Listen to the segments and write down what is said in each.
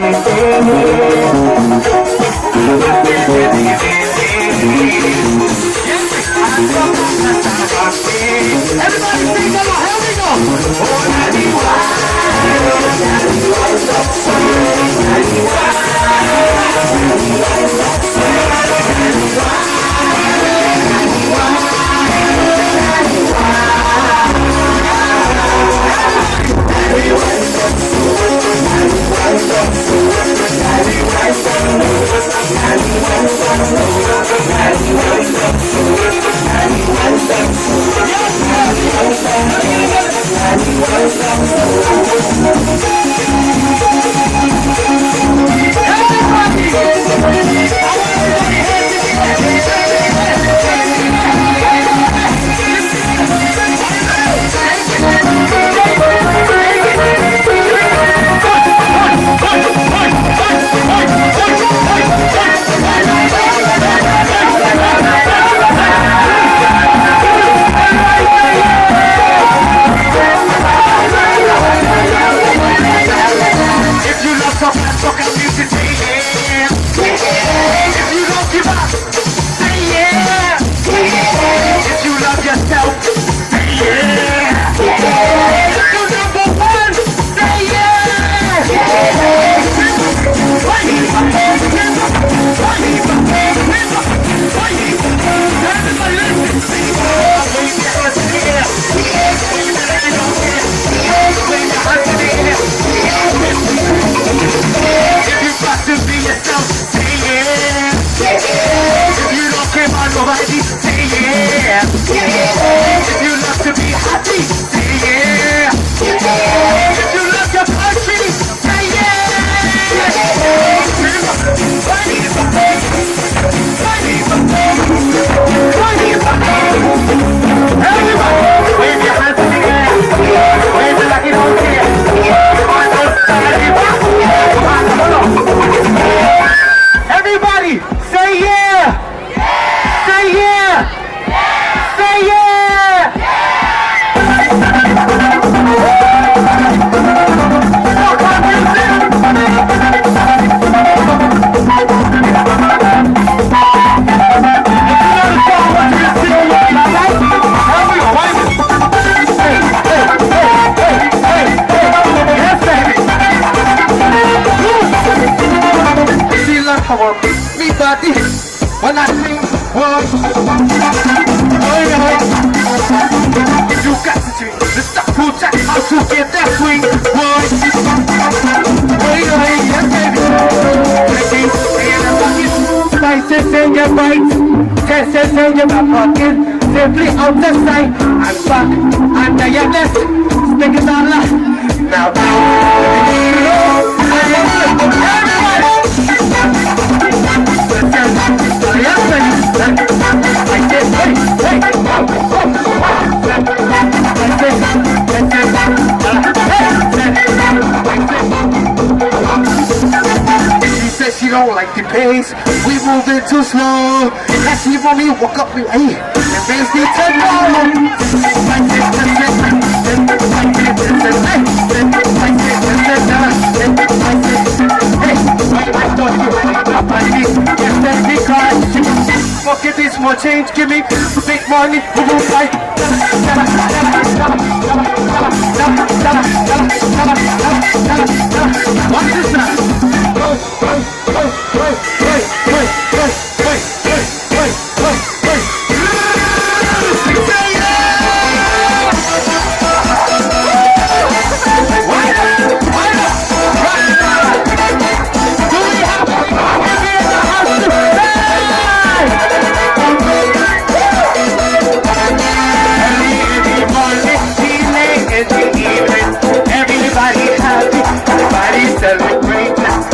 Everybody sing along, here we go. When I sing, boy, you got to change the stuff to check how to get that swing, boy. Yes, baby. Spices in your bites, tastes in your pocket, simply out the sight. I'm back under your nest, stick it all up. Now, she said she don't like the pace, we moving too slow. And she want me walk up with hey, and makes me to go. Get this more change, give me big money, who will fight? What is that? Everybody happy, everybody celebrating.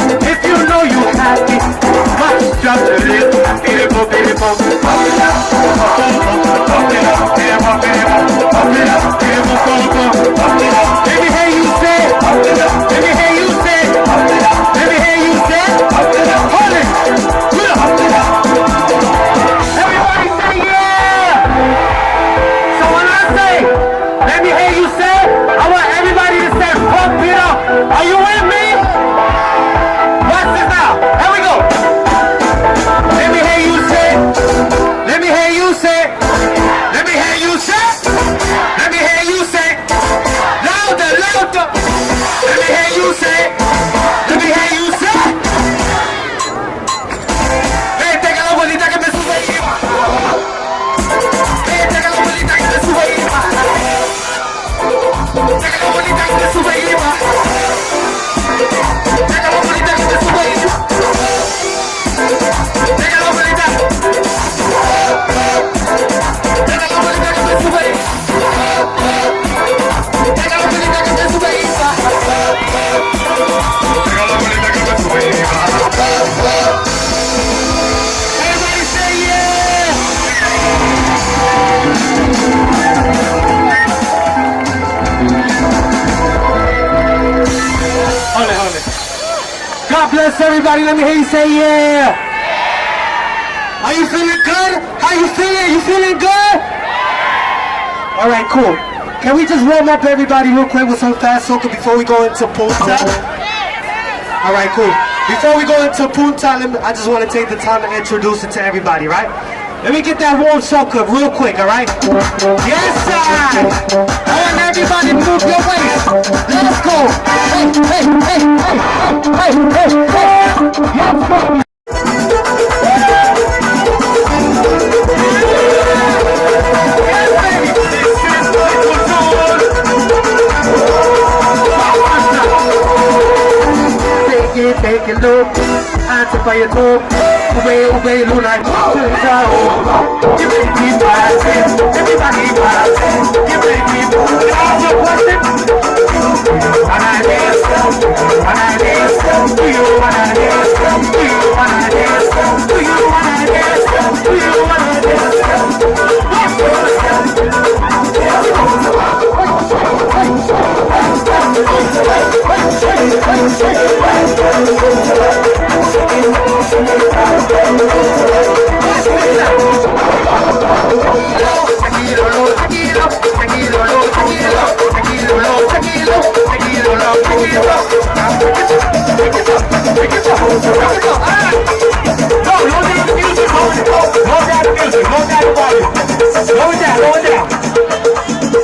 God bless everybody. Let me hear you say yeah. Are you feeling good? How you feeling? You feeling good? All right, cool. Can we just warm up everybody real quick with some fast soca before we go into Punta? All right, cool. Before we go into Punta, I just want to take the time to introduce it to everybody, right? Let me get that warm soca real quick, all right? Yes, sir! I want everybody to move your waist. Let's go! Hey, hey, hey, hey, hey, hey, hey! Yes, go! Take a look, answer by your talk. Obey, Luna. You make me passing, everybody passing. You make me move. And I dance, do you wanna dance? Do you wanna dance? Do you wanna dance? Do you wanna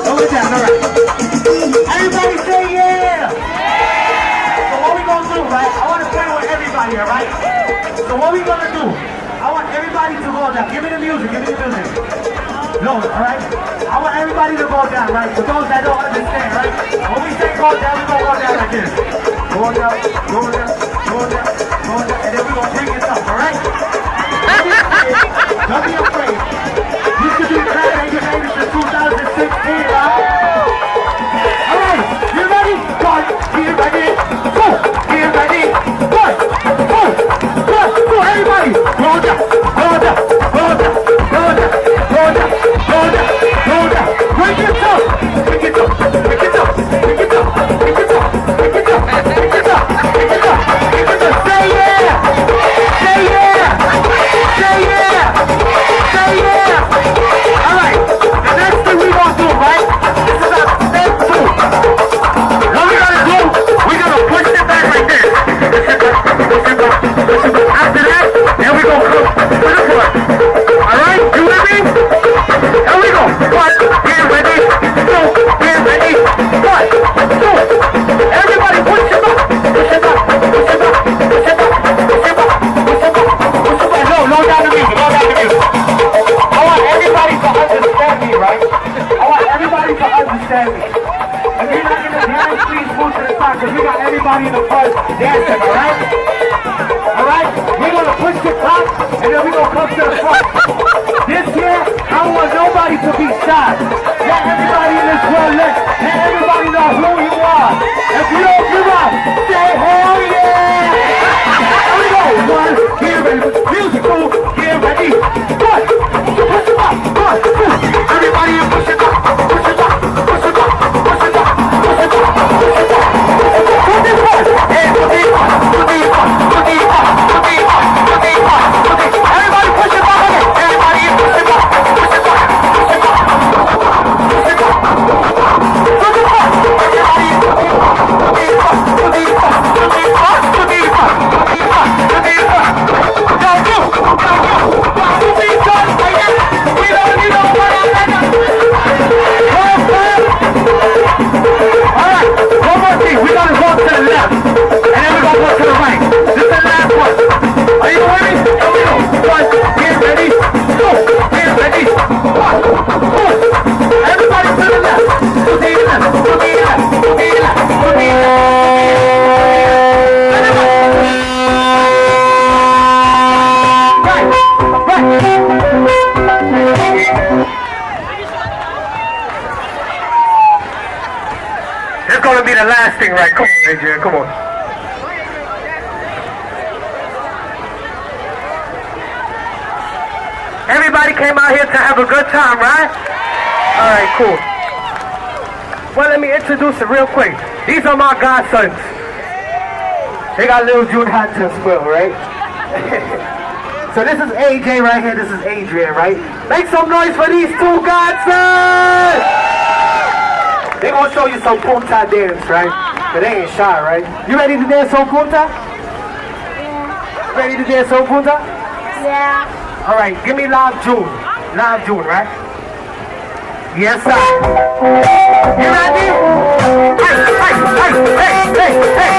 Lower down, all right. Everybody say yeah! So what we gonna do, right? I wanna play with everybody, all right? So what we gonna do? I want everybody to go down. Give me the music, No, all right? I want everybody to go down, right? For those that don't understand, right? When we say go down, we gonna go down like this. Go down, and then we gonna bring it up, all right? Don't be afraid. You should be glad that you made it to 2016, right? All right, you ready? One, get ready. Go, get ready. One, go, everybody. Go down. Bring it up. Say yeah. All right, the next thing we gonna do, right? This is our step 2. What we gonna do? We gonna push it back like this. After that, then we gonna come to the front. All right, you with me? Here we go. 1, get ready. 2, get ready. 1, 2. Everybody push it back. No, down the music. I want everybody to understand me, right? I want everybody to understand me. If you're not gonna dance, please move to the side, because we got everybody in the front dancing, alright? Alright? We're gonna push the top, and then we're gonna come to the front. This year, I don't want nobody to be shy. Let everybody in this world let everybody know who you are. If you don't give up, say hell yeah! Here we go. 1, get ready. Musical, get ready. 1, push it up. 1, 2. Everybody push it up. Right, come on, Adrian, come on. Everybody came out here to have a good time, right? All right, cool. Well, let me introduce it real quick. These are my godsons. They got Lil June hat as well, right? So this is AJ right here, this is Adrian, right? Make some noise for these two godsons! They gonna show you some punta dance, right? But they ain't shy, right? You ready to dance some punta? Yeah. Ready to dance some punta? Yeah. Alright, give me Live June. Live June, right? Yes, sir. You ready? Hey, hey, hey, hey, hey, hey, hey,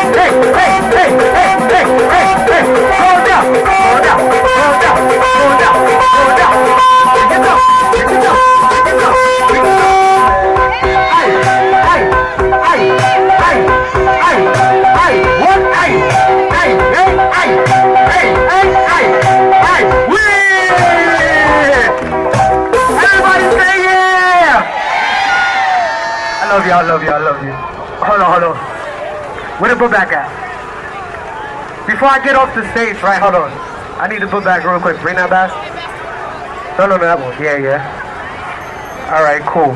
hey, hey, hey, hey, hey, hey. Slow down, slow down, slow down, slow down, slow down. Pick it up, pick it up, pick it up, pick it up. Hey, hey, hey, hey, hey, hey, what? Hey, hey, hey, hey, hey, hey, hey, hey, win! Everybody say yeah! I love you, I love you, I love you. Hold on, hold on. Where the book back at? Before I get off the stage, right, hold on. I need to put back real quick. Bring that back. No, that one. Yeah. Alright, cool.